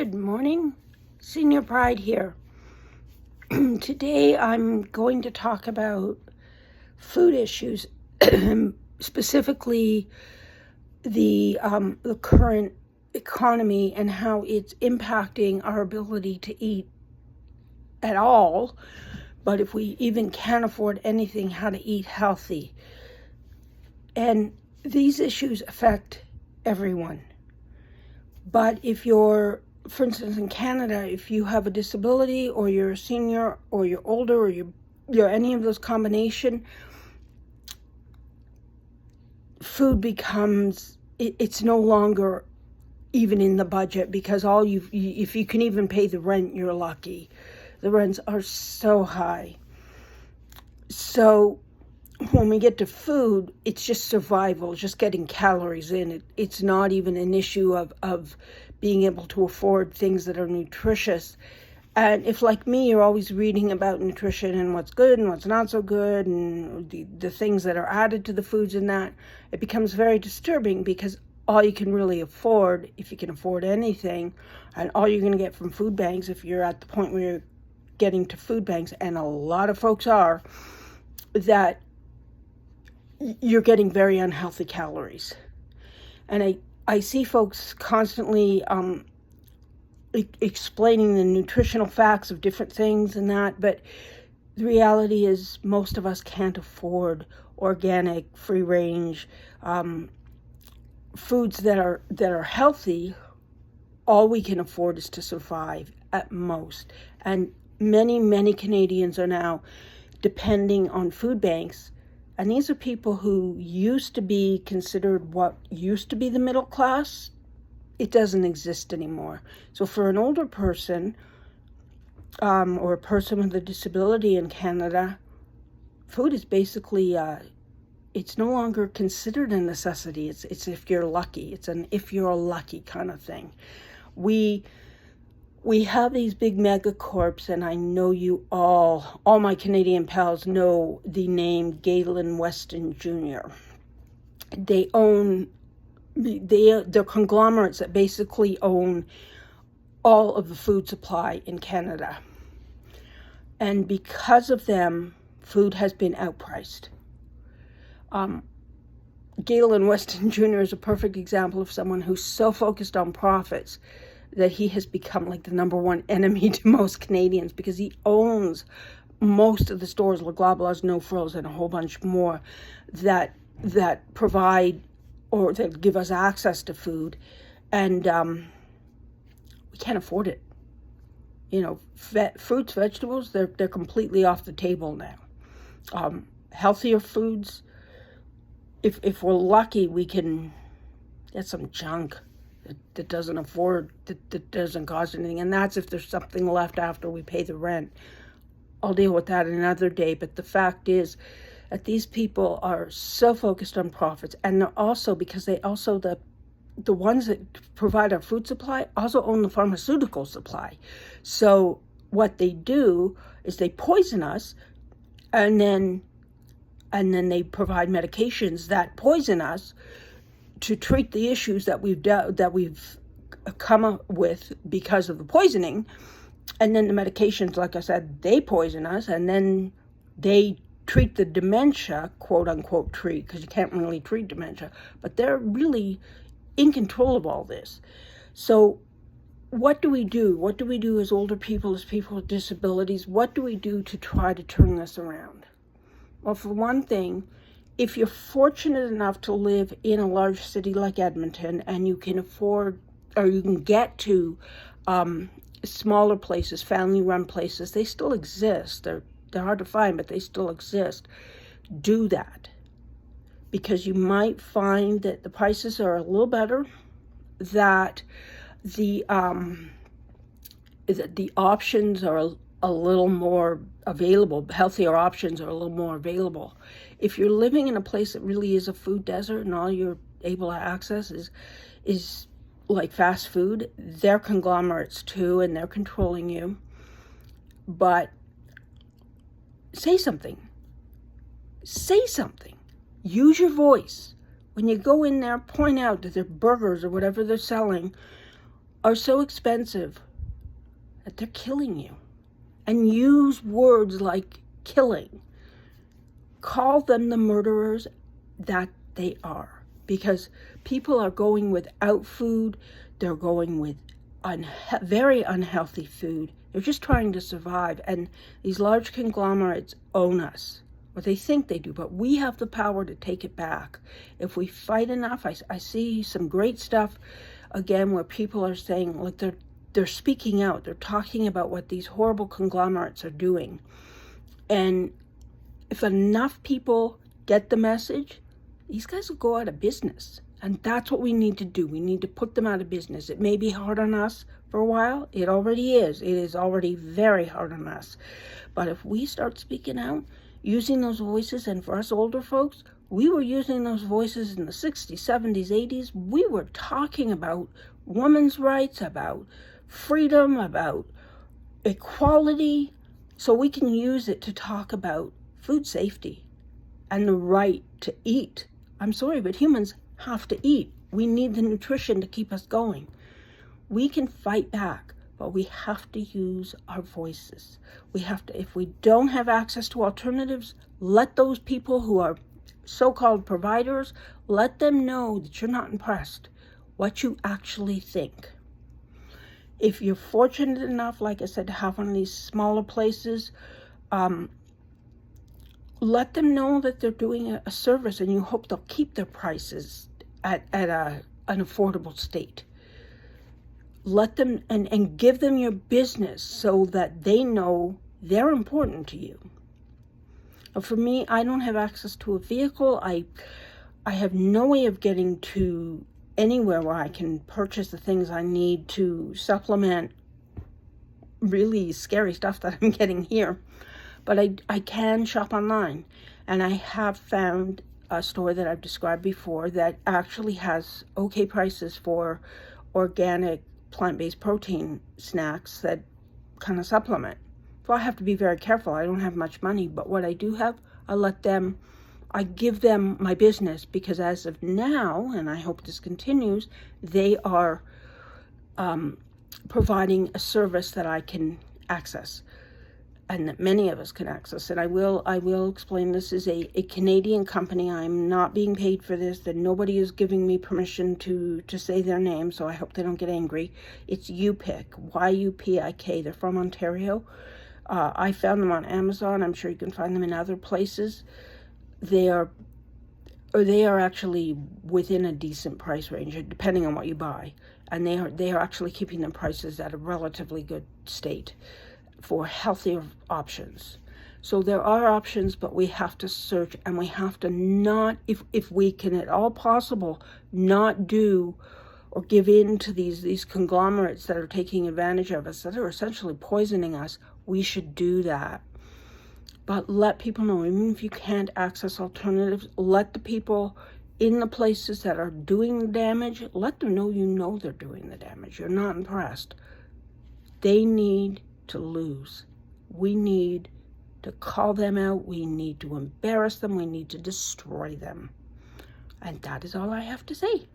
Good morning, Senior Pride here. Today I'm going to talk about food issues, specifically the current economy and how it's impacting our ability to eat at all, but if we even can't afford anything, how to eat healthy. And these issues affect everyone. But if you're, for instance, in Canada, if you have a disability or you're a senior or you're older or you're any of those combination, food becomes, it's no longer even in the budget, because if you can even pay the rent, you're lucky. The rents are so high. So when we get to food, it's just survival, just getting calories in. It's not even an issue of being able to afford things that are nutritious. And if, like me, you're always reading about nutrition and what's good and what's not so good and the things that are added to the foods and that, it becomes very disturbing, because all you can really afford, if you can afford anything, and all you're going to get from food banks, if you're at the point where you're getting to food banks, and a lot of folks are, that you're getting very unhealthy calories. And I see folks constantly explaining the nutritional facts of different things and that, but the reality is most of us can't afford organic, free-range foods that are healthy. All we can afford is to survive at most. And many Canadians are now depending on food banks. And these are people who used to be considered what used to be the middle class. It doesn't exist anymore. So for an older person or a person with a disability in Canada, food is basically, it's no longer considered a necessity. It's if you're lucky. It's an if you're lucky kind of thing. We have these big megacorps, and I know you all my Canadian pals know the name Galen Weston Jr. They're conglomerates that basically own all of the food supply in Canada. And because of them, food has been outpriced. Galen Weston Jr. is a perfect example of someone who's so focused on profits that he has become like the number one enemy to most Canadians, because he owns most of the stores, Le Globlas, No Frills, and a whole bunch more that provide or that give us access to food, and we can't afford it. You know, fruits, vegetables, they're completely off the table now. Healthier foods, if we're lucky, we can get some junk that doesn't afford, that doesn't cost anything. And that's if there's something left after we pay the rent. I'll deal with that another day. But the fact is that these people are so focused on profits. And they're also, because they also, the ones that provide our food supply also own the pharmaceutical supply. So what they do is they poison us, and then they provide medications that poison us to treat the issues that we've come up with because of the poisoning. And then the medications, like I said, they poison us, and then they treat the dementia, quote unquote treat, because you can't really treat dementia, but they're really in control of all this. So what do we do? What do we do as older people, as people with disabilities? What do we do to try to turn this around? Well, for one thing, if you're fortunate enough to live in a large city like Edmonton, and you can afford, or you can get to smaller places, family-run places, they still exist. They're hard to find, but they still exist. Do that, because you might find that the prices are a little better, that the options are a little more available, healthier options are a little more available. If you're living in a place that really is a food desert and all you're able to access is like fast food, they're conglomerates too, and they're controlling you. But say something. Use your voice. When you go in there, point out that their burgers or whatever they're selling are so expensive that they're killing you. And use words like killing. Call them the murderers that they are. Because people are going without food. They're going with very unhealthy food. They're just trying to survive. And these large conglomerates own us. Or they think they do. But we have the power to take it back. If we fight enough, I see some great stuff, again, where people are saying, look, they're speaking out. They're talking about what these horrible conglomerates are doing. And if enough people get the message, these guys will go out of business. And that's what we need to do. We need to put them out of business. It may be hard on us for a while. It already is. It is already very hard on us. But if we start speaking out, using those voices, and for us older folks, we were using those voices in the 60s, 70s, 80s. We were talking about women's rights, about freedom, about equality, so we can use it to talk about food safety and the right to eat. I'm sorry, but humans have to eat. We need the nutrition to keep us going. We can fight back, but we have to use our voices. We have to, if we don't have access to alternatives, let those people who are so-called providers, let them know that you're not impressed, what you actually think. If you're fortunate enough, like I said, to have one of these smaller places, let them know that they're doing a service, and you hope they'll keep their prices at an affordable state. Let them, and give them your business so that they know they're important to you. For me, I don't have access to a vehicle. I have no way of getting to anywhere where I can purchase the things I need to supplement really scary stuff that I'm getting here. But I can shop online, and I have found a store that I've described before that actually has okay prices for organic plant-based protein snacks that kind of supplement. So I have to be very careful. I don't have much money, but what I do have, I give them my business, because as of now, and I hope this continues, they are providing a service that I can access, and that many of us can access. And I will explain, this is a Canadian company. I'm not being paid for this, that nobody is giving me permission to say their name, so I hope they don't get angry. It's UPIK, Y-U-P-I-K. They're from Ontario. I found them on Amazon. I'm sure you can find them in other places. They are actually within a decent price range, depending on what you buy. And they are actually keeping their prices at a relatively good state for healthier options. So there are options, but we have to search, and we have to not, if we can at all possible, not do or give in to these conglomerates that are taking advantage of us, that are essentially poisoning us. We should do that. But let people know, even if you can't access alternatives, let the people in the places that are doing the damage, let them know you know they're doing the damage. You're not impressed. They need to lose. We need to call them out. We need to embarrass them. We need to destroy them. And that is all I have to say.